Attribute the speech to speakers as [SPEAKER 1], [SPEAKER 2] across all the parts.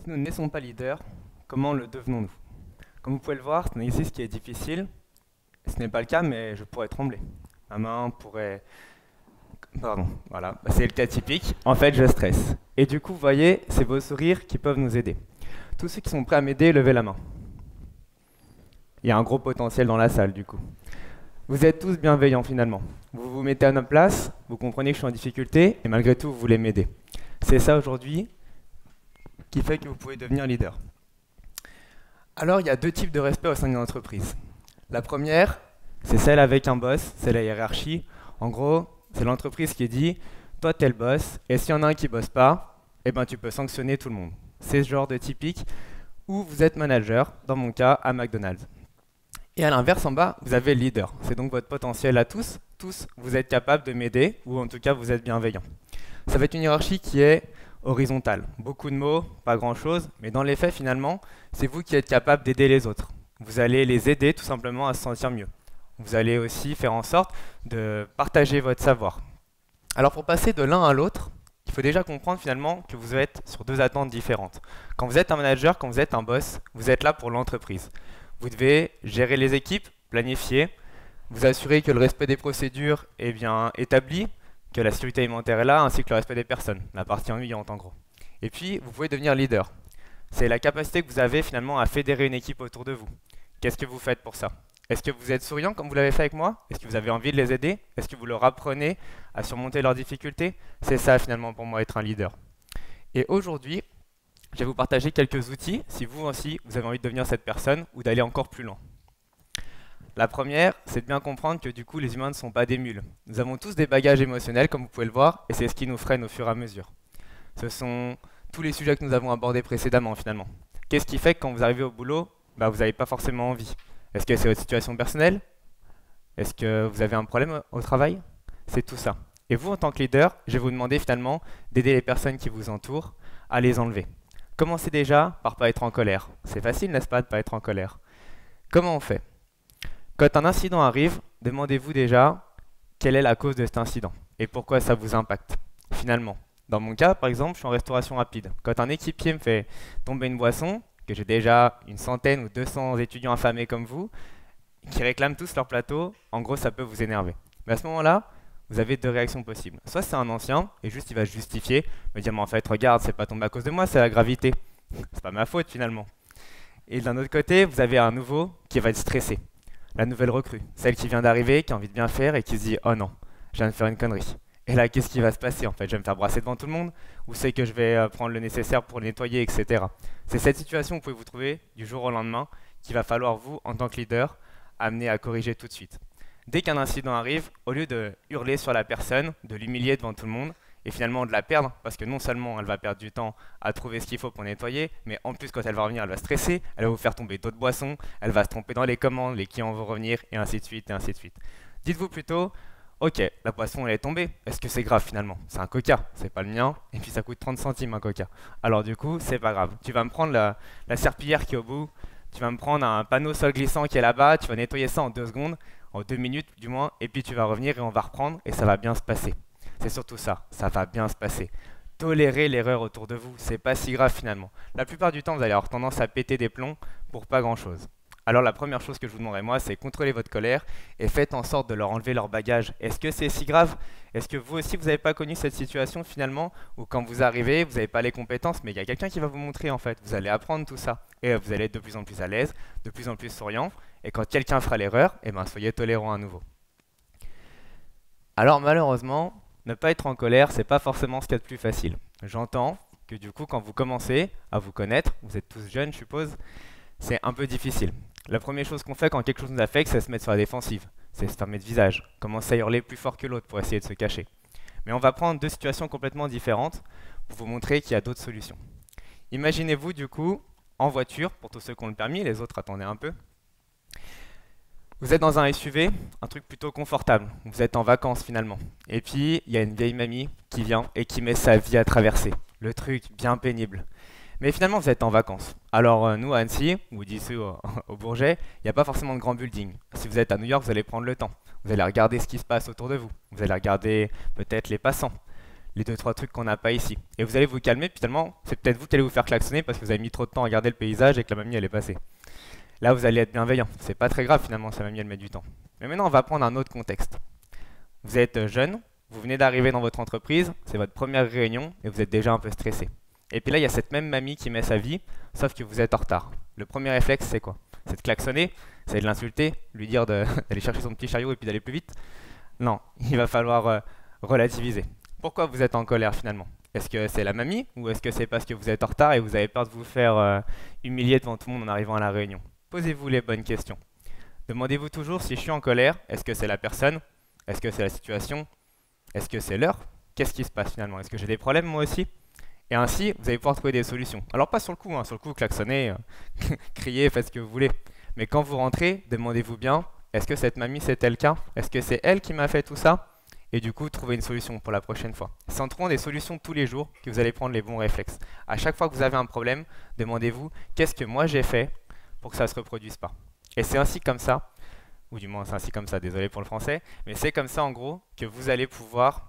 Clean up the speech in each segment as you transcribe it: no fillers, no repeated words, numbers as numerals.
[SPEAKER 1] Si nous ne naissons pas leaders, comment le devenons-nous? Comme vous pouvez le voir, c'est un exercice qui est difficile. Ce n'est pas le cas, mais je pourrais trembler. Ma main pourrait... Pardon, voilà, c'est le cas typique. En fait, je stresse. Et du coup, vous voyez, c'est vos sourires qui peuvent nous aider. Tous ceux qui sont prêts à m'aider, levez la main. Il y a un gros potentiel dans la salle, du coup. Vous êtes tous bienveillants, finalement. Vous vous mettez à notre place, vous comprenez que je suis en difficulté, et malgré tout, vous voulez m'aider. C'est ça, aujourd'hui, qui fait que vous pouvez devenir leader. Alors, il y a deux types de respect au sein d'une entreprise. La première, c'est celle avec un boss, c'est la hiérarchie. En gros, c'est l'entreprise qui dit, toi t'es le boss, et s'il y en a un qui bosse pas, eh ben tu peux sanctionner tout le monde. C'est ce genre de typique où vous êtes manager, dans mon cas, à McDonald's. Et à l'inverse, en bas, vous avez le leader. C'est donc votre potentiel à tous. Tous, vous êtes capable de m'aider, ou en tout cas, vous êtes bienveillant. Ça va être une hiérarchie qui est horizontale. Beaucoup de mots, pas grand-chose, mais dans les faits, finalement, c'est vous qui êtes capable d'aider les autres. Vous allez les aider tout simplement à se sentir mieux. Vous allez aussi faire en sorte de partager votre savoir. Alors pour passer de l'un à l'autre, il faut déjà comprendre finalement que vous êtes sur deux attentes différentes. Quand vous êtes un manager, quand vous êtes un boss, vous êtes là pour l'entreprise. Vous devez gérer les équipes, planifier, vous assurer que le respect des procédures est bien établi, que la sécurité alimentaire est là, ainsi que le respect des personnes, la partie ennuyante en gros. Et puis, vous pouvez devenir leader. C'est la capacité que vous avez finalement à fédérer une équipe autour de vous. Qu'est-ce que vous faites pour ça? Est-ce que vous êtes souriant comme vous l'avez fait avec moi? Est-ce que vous avez envie de les aider? Est-ce que vous leur apprenez à surmonter leurs difficultés? C'est ça finalement pour moi être un leader. Et aujourd'hui, je vais vous partager quelques outils si vous aussi vous avez envie de devenir cette personne ou d'aller encore plus loin. La première, c'est de bien comprendre que du coup les humains ne sont pas des mules. Nous avons tous des bagages émotionnels comme vous pouvez le voir et c'est ce qui nous freine au fur et à mesure. Ce sont tous les sujets que nous avons abordés précédemment finalement. Qu'est-ce qui fait que quand vous arrivez au boulot, vous n'avez pas forcément envie? Est-ce que c'est votre situation personnelle? Est-ce que vous avez un problème au travail? C'est tout ça. Et vous, en tant que leader, je vais vous demander finalement d'aider les personnes qui vous entourent à les enlever. Commencez déjà par pas être en colère. C'est facile, n'est-ce pas, de pas être en colère. Comment on fait? Quand un incident arrive, demandez-vous déjà quelle est la cause de cet incident et pourquoi ça vous impacte. Finalement, dans mon cas, par exemple, je suis en restauration rapide. Quand un équipier me fait tomber une boisson, que j'ai déjà une centaine ou 200 étudiants affamés comme vous, qui réclament tous leur plateau, en gros, ça peut vous énerver. Mais à ce moment-là, vous avez deux réactions possibles. Soit c'est un ancien, et juste il va se justifier, me dire, mais en fait, regarde, c'est pas tombé à cause de moi, c'est la gravité. C'est pas ma faute finalement. Et d'un autre côté, vous avez un nouveau qui va être stressé. La nouvelle recrue, celle qui vient d'arriver, qui a envie de bien faire et qui se dit, oh non, je viens de faire une connerie. Et là, qu'est-ce qui va se passer en fait? Je vais me faire brasser devant tout le monde ou c'est que je vais prendre le nécessaire pour le nettoyer, etc. C'est cette situation que vous pouvez vous trouver du jour au lendemain qu'il va falloir vous, en tant que leader, amener à corriger tout de suite. Dès qu'un incident arrive, au lieu de hurler sur la personne, de l'humilier devant tout le monde, et finalement de la perdre, parce que non seulement elle va perdre du temps à trouver ce qu'il faut pour nettoyer, mais en plus quand elle va revenir, elle va stresser, elle va vous faire tomber d'autres boissons, elle va se tromper dans les commandes, les clients vont revenir, et ainsi de suite, et ainsi de suite. Dites-vous plutôt, ok, la boisson elle est tombée, est-ce que c'est grave finalement? C'est un coca, c'est pas le mien, et puis ça coûte 30 centimes un coca. Alors du coup, c'est pas grave. Tu vas me prendre la serpillière qui est au bout, tu vas me prendre un panneau sol glissant qui est là-bas, tu vas nettoyer ça en 2 secondes, en 2 minutes du moins, et puis tu vas revenir et on va reprendre, et ça va bien se passer. C'est surtout ça va bien se passer. Tolérez l'erreur autour de vous, c'est pas si grave finalement. La plupart du temps, vous allez avoir tendance à péter des plombs pour pas grand-chose. Alors la première chose que je vous demanderai moi, c'est contrôler votre colère et faites en sorte de leur enlever leur bagage. Est-ce que c'est si grave? Est-ce que vous aussi, vous n'avez pas connu cette situation finalement où quand vous arrivez, vous n'avez pas les compétences, mais il y a quelqu'un qui va vous montrer en fait. Vous allez apprendre tout ça et vous allez être de plus en plus à l'aise, de plus en plus souriant. Et quand quelqu'un fera l'erreur, soyez tolérant à nouveau. Alors malheureusement, ne pas être en colère, c'est pas forcément ce qu'il y a de plus facile. J'entends que du coup, quand vous commencez à vous connaître, vous êtes tous jeunes, je suppose, c'est un peu difficile. La première chose qu'on fait quand quelque chose nous affecte, c'est se mettre sur la défensive. C'est se fermer de visage, commencer à hurler plus fort que l'autre pour essayer de se cacher. Mais on va prendre deux situations complètement différentes pour vous montrer qu'il y a d'autres solutions. Imaginez-vous du coup en voiture, pour tous ceux qui ont le permis, les autres attendez un peu. Vous êtes dans un SUV, un truc plutôt confortable. Vous êtes en vacances finalement. Et puis, il y a une vieille mamie qui vient et qui met sa vie à traverser. Le truc bien pénible. Mais finalement, vous êtes en vacances. Alors, nous, à Annecy, ou d'ici au Bourget, il n'y a pas forcément de grands buildings. Si vous êtes à New York, vous allez prendre le temps. Vous allez regarder ce qui se passe autour de vous. Vous allez regarder peut-être les passants, les deux trois trucs qu'on n'a pas ici. Et vous allez vous calmer, puis finalement, c'est peut-être vous qui allez vous faire klaxonner parce que vous avez mis trop de temps à regarder le paysage et que la mamie elle est passée. Là, vous allez être bienveillant. C'est pas très grave finalement, sa mamie elle met du temps. Mais maintenant, on va prendre un autre contexte. Vous êtes jeune, vous venez d'arriver dans votre entreprise, c'est votre première réunion et vous êtes déjà un peu stressé. Et puis là, il y a cette même mamie qui met sa vie, sauf que vous êtes en retard. Le premier réflexe, c'est quoi? C'est de klaxonner, c'est de l'insulter, lui dire d'aller chercher son petit chariot et puis d'aller plus vite. Non, il va falloir relativiser. Pourquoi vous êtes en colère finalement? Est-ce que c'est la mamie ou est-ce que c'est parce que vous êtes en retard et vous avez peur de vous faire humilier devant tout le monde en arrivant à la réunion? Posez-vous les bonnes questions. Demandez-vous toujours si je suis en colère, est-ce que c'est la personne? Est-ce que c'est la situation? Est-ce que c'est l'heure? Qu'est-ce qui se passe finalement? Est-ce que j'ai des problèmes moi aussi? Et ainsi, vous allez pouvoir trouver des solutions. Alors pas sur le coup, hein, sur le coup, klaxonnez, criez, faites ce que vous voulez. Mais quand vous rentrez, demandez-vous bien, est-ce que cette mamie c'était le cas? Est-ce que c'est elle qui m'a fait tout ça? Et du coup, trouvez une solution pour la prochaine fois. C'est en trouvant des solutions tous les jours que vous allez prendre les bons réflexes. À chaque fois que vous avez un problème, demandez-vous, qu'est-ce que moi j'ai fait pour que ça ne se reproduise pas? Et c'est ainsi comme ça, ou du moins c'est ainsi comme ça, désolé pour le français, mais c'est comme ça en gros que vous allez pouvoir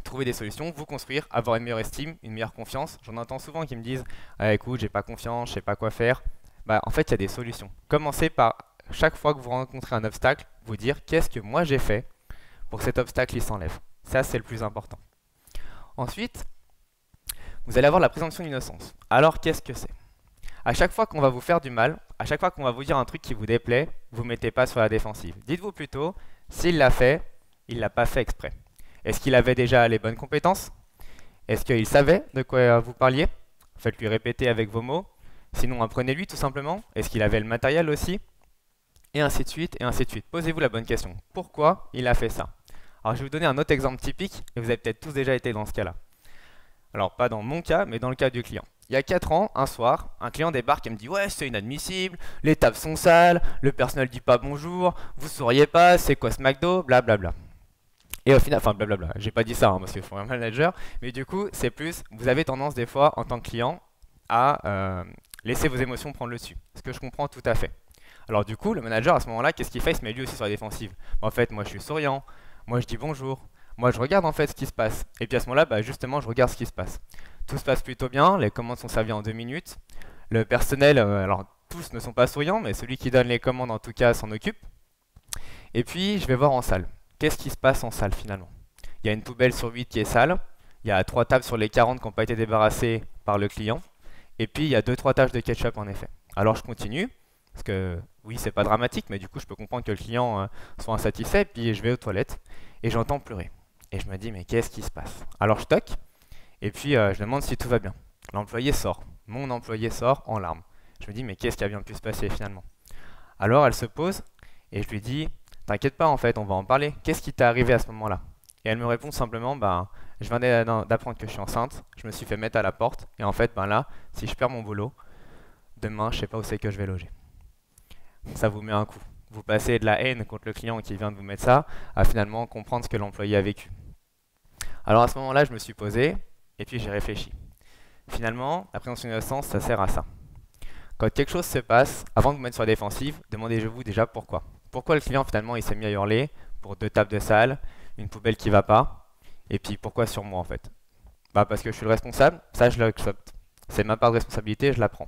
[SPEAKER 1] trouver des solutions, vous construire, avoir une meilleure estime, une meilleure confiance. J'en entends souvent qui me disent ah, écoute, j'ai pas confiance, je sais pas quoi faire. Bah, en fait, il y a des solutions. Commencez par chaque fois que vous rencontrez un obstacle, vous dire qu'est-ce que moi j'ai fait pour que cet obstacle il s'enlève. Ça, c'est le plus important. Ensuite, vous allez avoir la présomption d'innocence. Alors, qu'est-ce que c'est? À chaque fois qu'on va vous faire du mal, à chaque fois qu'on va vous dire un truc qui vous déplaît, vous ne mettez pas sur la défensive. Dites-vous plutôt, s'il l'a fait, il ne l'a pas fait exprès. Est-ce qu'il avait déjà les bonnes compétences? Est-ce qu'il savait de quoi vous parliez? Faites-lui répéter avec vos mots. Sinon, apprenez-lui tout simplement. Est-ce qu'il avait le matériel aussi? Et ainsi de suite, et ainsi de suite. Posez-vous la bonne question. Pourquoi il a fait ça? Alors, je vais vous donner un autre exemple typique, et vous avez peut-être tous déjà été dans ce cas-là. Alors, pas dans mon cas, mais dans le cas du client. Il y a 4 ans, un soir, un client débarque et me dit ouais, c'est inadmissible, les tables sont sales, le personnel dit pas bonjour, vous sauriez pas, c'est quoi ce McDo, blablabla. Et au final, enfin blablabla, j'ai pas dit ça hein, parce que je suis un manager, mais du coup, c'est plus, vous avez tendance des fois en tant que client à laisser vos émotions prendre le dessus. Ce que je comprends tout à fait. Alors du coup, le manager à ce moment-là, qu'est-ce qu'il fait? Il se met lui aussi sur la défensive. En fait, moi je suis souriant, moi je dis bonjour, moi je regarde en fait ce qui se passe. Et puis à ce moment-là, bah, justement, je regarde ce qui se passe. Tout se passe plutôt bien, les commandes sont servies en 2 minutes. Le personnel, alors tous ne sont pas souriants, mais celui qui donne les commandes en tout cas s'en occupe. Et puis je vais voir en salle. Qu'est-ce qui se passe en salle finalement? Il y a une poubelle sur 8 qui est sale, il y a 3 tables sur les 40 qui n'ont pas été débarrassées par le client, et puis il y a 2-3 taches de ketchup en effet. Alors je continue, parce que oui c'est pas dramatique, mais du coup je peux comprendre que le client soit insatisfait, puis je vais aux toilettes, et j'entends pleurer. Et je me dis mais qu'est-ce qui se passe? Alors je toque, et puis je demande si tout va bien. L'employé sort, mon employé sort en larmes. Je me dis mais qu'est-ce qui a bien pu se passer finalement? Alors elle se pose, et je lui dis t'inquiète pas en fait, on va en parler. Qu'est-ce qui t'est arrivé à ce moment-là? Et elle me répond simplement, bah, je viens d'apprendre que je suis enceinte, je me suis fait mettre à la porte, et en fait, ben là, si je perds mon boulot, demain, je sais pas où c'est que je vais loger. Ça vous met un coup. Vous passez de la haine contre le client qui vient de vous mettre ça, à finalement comprendre ce que l'employé a vécu. Alors à ce moment-là, je me suis posé, et puis j'ai réfléchi. Finalement, la présomption d'innocence, ça sert à ça. Quand quelque chose se passe, avant de vous mettre sur la défensive, demandez-vous déjà pourquoi. Pourquoi le client finalement il s'est mis à hurler pour 2 tables de salle, une poubelle qui va pas, et puis pourquoi sur moi en fait? Bah parce que je suis le responsable, ça je l'accepte. C'est ma part de responsabilité, je la prends.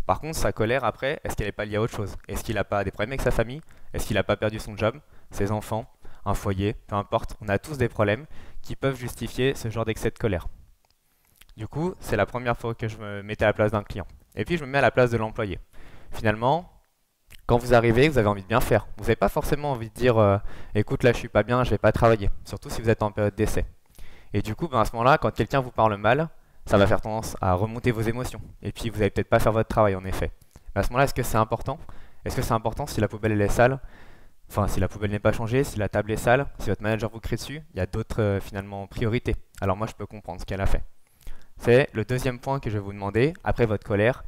[SPEAKER 1] Par contre, sa colère après, est-ce qu'elle n'est pas liée à autre chose? Est-ce qu'il n'a pas des problèmes avec sa famille? Est-ce qu'il n'a pas perdu son job, ses enfants, un foyer? Peu importe, on a tous des problèmes qui peuvent justifier ce genre d'excès de colère. Du coup, c'est la première fois que je me mettais à la place d'un client. Et puis je me mets à la place de l'employé. Finalement, quand vous arrivez, vous avez envie de bien faire. Vous n'avez pas forcément envie de dire écoute, là je suis pas bien, je vais pas travailler. Surtout si vous êtes en période d'essai. Et du coup, ben, à ce moment-là, quand quelqu'un vous parle mal, ça va faire tendance à remonter vos émotions. Et puis vous n'allez peut-être pas faire votre travail en effet. Mais à ce moment-là, est-ce que c'est important? Est-ce que c'est important si la poubelle elle est sale? Enfin, si la poubelle n'est pas changée, si la table est sale, si votre manager vous crie dessus, il y a d'autres finalement priorités. Alors moi, je peux comprendre ce qu'elle a fait. C'est le deuxième point que je vais vous demander, après votre colère.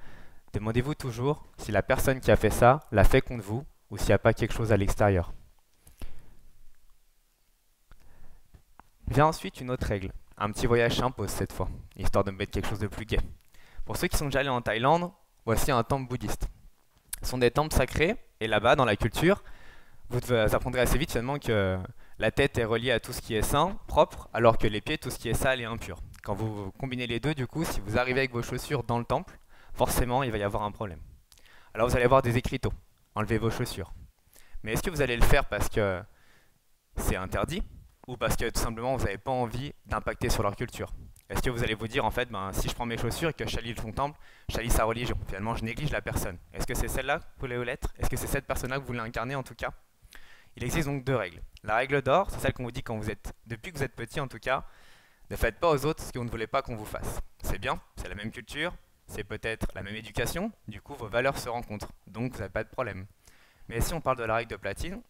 [SPEAKER 1] Demandez-vous toujours si la personne qui a fait ça l'a fait contre vous ou s'il n'y a pas quelque chose à l'extérieur. Vient ensuite une autre règle. Un petit voyage s'impose cette fois, histoire de mettre quelque chose de plus gai. Pour ceux qui sont déjà allés en Thaïlande, voici un temple bouddhiste. Ce sont des temples sacrés, et là-bas, dans la culture, vous apprendrez assez vite finalement que La tête est reliée à tout ce qui est sain, propre, alors que les pieds, tout ce qui est sale et impur. Quand vous combinez les deux, du coup, si vous arrivez avec vos chaussures dans le temple, forcément, il va y avoir un problème. Alors vous allez avoir des écriteaux. Enlevez vos chaussures. Mais est-ce que vous allez le faire parce que c'est interdit ou parce que tout simplement vous n'avez pas envie d'impacter sur leur culture? Est-ce que vous allez vous dire en fait, si je prends mes chaussures et que je salis son temple, je salis sa religion, finalement je néglige la personne? Est-ce que c'est celle-là que vous voulez l'être? Est-ce que c'est cette personne-là que vous voulez incarner en tout cas? Il existe donc deux règles. La règle d'or, c'est celle qu'on vous dit quand vous êtes, depuis que vous êtes petit en tout cas, ne faites pas aux autres ce que vous ne voulez pas qu'on vous fasse. C'est bien, c'est la même culture, c'est peut-être la même éducation, du coup vos valeurs se rencontrent, donc vous n'avez pas de problème. Mais si on parle de la règle de platine,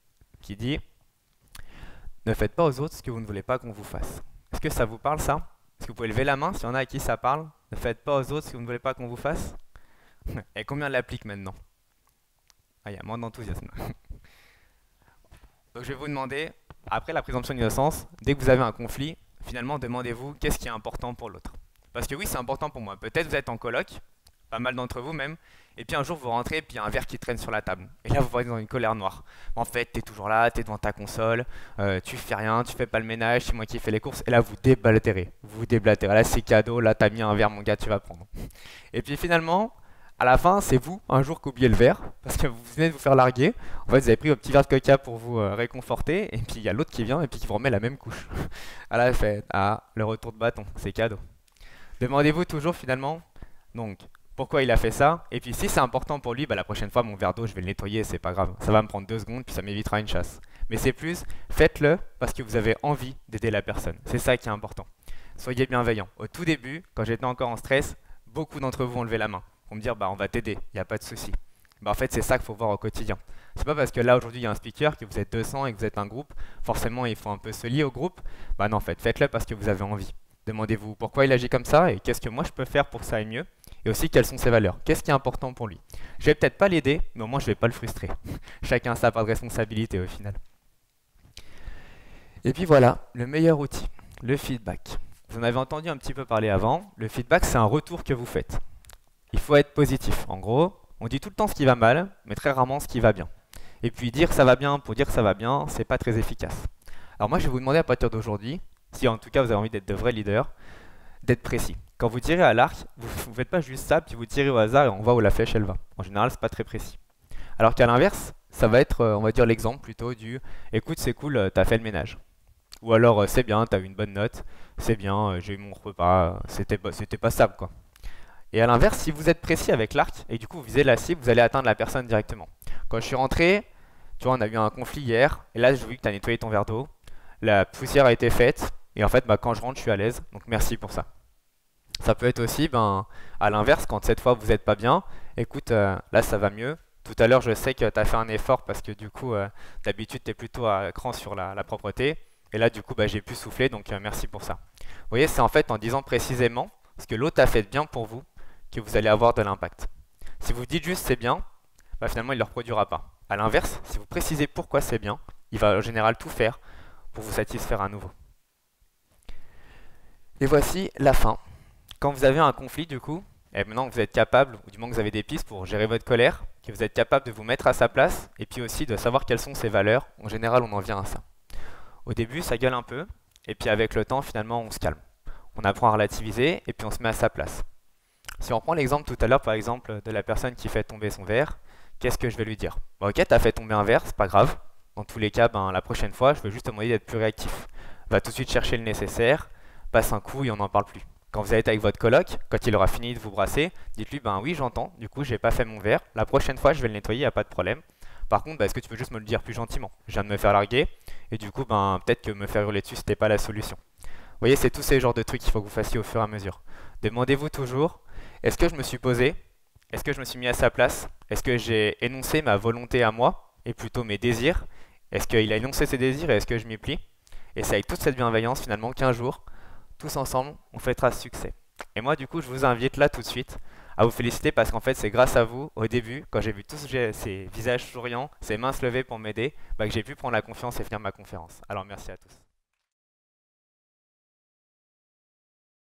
[SPEAKER 1] qui dit ne faites pas aux autres ce que vous ne voulez pas qu'on vous fasse. Est-ce que ça vous parle ça? Est-ce que vous pouvez lever la main s'il y en a à qui ça parle? Ne faites pas aux autres ce que vous ne voulez pas qu'on vous fasse? Et combien l'appliquent maintenant? Ah, il y a moins d'enthousiasme. Donc je vais vous demander, après la présomption d'innocence, dès que vous avez un conflit, finalement demandez-vous qu'est-ce qui est important pour l'autre. Parce que oui, c'est important pour moi. Peut-être vous êtes en coloc, pas mal d'entre vous même, et puis un jour vous rentrez, et puis il y a un verre qui traîne sur la table. Et là vous voyez dans une colère noire. En fait, tu es toujours là, tu es devant ta console, tu fais rien, tu fais pas le ménage, c'est moi qui fais les courses, et là vous déblatérez. Vous déblatérez. Là c'est cadeau, là t'as mis un verre, mon gars, tu vas prendre. Et puis finalement, à la fin, c'est vous, un jour, qui oubliez le verre, parce que vous venez de vous faire larguer. En fait, vous avez pris votre petit verre de coca pour vous réconforter, et puis il y a l'autre qui vient, et puis qui vous remet la même couche. Ah là, fait, ah, le retour de bâton, c'est cadeau. Demandez-vous toujours, finalement, donc, pourquoi il a fait ça, et puis si c'est important pour lui, bah, la prochaine fois, mon verre d'eau, je vais le nettoyer, c'est pas grave. Ça va me prendre 2 secondes, puis ça m'évitera une chasse. Mais c'est plus, faites-le parce que vous avez envie d'aider la personne. C'est ça qui est important. Soyez bienveillant. Au tout début, quand j'étais encore en stress, beaucoup d'entre vous ont levé la main. Pour me dire, bah, on va t'aider, il n'y a pas de souci. Bah, en fait, c'est ça qu'il faut voir au quotidien. C'est pas parce que là, aujourd'hui, il y a un speaker, que vous êtes 200 et que vous êtes un groupe, forcément, il faut un peu se lier au groupe. Bah non, en fait, faites-le parce que vous avez envie. Demandez-vous pourquoi il agit comme ça et qu'est-ce que moi je peux faire pour que ça aille mieux. Et aussi, quelles sont ses valeurs. Qu'est-ce qui est important pour lui. Je vais peut-être pas l'aider, mais au moins, je vais pas le frustrer. Chacun a sa part de responsabilité au final. Et puis voilà, le meilleur outil, le feedback. Vous en avez entendu un petit peu parler avant. Le feedback, c'est un retour que vous faites. Il faut être positif. En gros, on dit tout le temps ce qui va mal, mais très rarement ce qui va bien. Et puis dire ça va bien pour dire ça va bien, c'est pas très efficace. Alors moi, je vais vous demander à partir d'aujourd'hui, si en tout cas vous avez envie d'être de vrais leaders, d'être précis. Quand vous tirez à l'arc, vous ne faites pas juste ça, puis vous tirez au hasard et on voit où la flèche elle va. En général, c'est pas très précis. Alors qu'à l'inverse, ça va être, on va dire l'exemple plutôt du écoute, c'est cool, t'as fait le ménage. Ou alors c'est bien, t'as eu une bonne note, c'est bien, j'ai eu mon repas, c'était passable quoi. Et à l'inverse, si vous êtes précis avec l'arc et du coup vous visez la cible, vous allez atteindre la personne directement. Quand je suis rentré, tu vois, on a eu un conflit hier, et là j'ai vu que tu as nettoyé ton verre d'eau, la poussière a été faite, et en fait quand je rentre, je suis à l'aise, donc merci pour ça. Ça peut être aussi, à l'inverse, quand cette fois vous n'êtes pas bien, écoute, là ça va mieux. Tout à l'heure, je sais que tu as fait un effort parce que du coup, d'habitude, tu es plutôt à cran sur la propreté. Et là, du coup, j'ai pu souffler, donc merci pour ça. Vous voyez, c'est en fait en disant précisément ce que l'autre a fait de bien pour vous que vous allez avoir de l'impact. Si vous dites juste c'est bien, finalement, il ne le reproduira pas. A l'inverse, si vous précisez pourquoi c'est bien, il va en général tout faire pour vous satisfaire à nouveau. Et voici la fin. Quand vous avez un conflit, du coup, et maintenant que vous êtes capable, ou du moins que vous avez des pistes pour gérer votre colère, que vous êtes capable de vous mettre à sa place, et puis aussi de savoir quelles sont ses valeurs, en général, on en vient à ça. Au début, ça gueule un peu, et puis avec le temps, finalement, on se calme. On apprend à relativiser, et puis on se met à sa place. Si on prend l'exemple tout à l'heure, par exemple, de la personne qui fait tomber son verre, qu'est-ce que je vais lui dire? Ok, t'as fait tomber un verre, c'est pas grave. Dans tous les cas, la prochaine fois, je veux juste te demander d'être plus réactif. Va tout de suite chercher le nécessaire, passe un coup et on n'en parle plus. Quand vous allez être avec votre coloc, quand il aura fini de vous brasser, dites-lui oui j'entends, du coup j'ai pas fait mon verre, la prochaine fois je vais le nettoyer, il n'y a pas de problème. Par contre, est-ce que tu peux juste me le dire plus gentiment? Je viens de me faire larguer, et du coup peut-être que me faire hurler dessus c'était pas la solution. Vous voyez, c'est tous ces genres de trucs qu'il faut que vous fassiez au fur et à mesure. Demandez-vous toujours, est-ce que je me suis posé? Est-ce que je me suis mis à sa place? Est-ce que j'ai énoncé ma volonté à moi, et plutôt mes désirs? Est-ce qu'il a énoncé ses désirs et est-ce que je m'y plie? Et c'est avec toute cette bienveillance finalement qu'un jour, tous ensemble, on fêtera ce succès. Et moi, du coup, je vous invite là tout de suite à vous féliciter parce qu'en fait, c'est grâce à vous, au début, quand j'ai vu tous ces visages souriants, ces mains se lever pour m'aider, que j'ai pu prendre la confiance et finir ma conférence. Alors, merci à tous.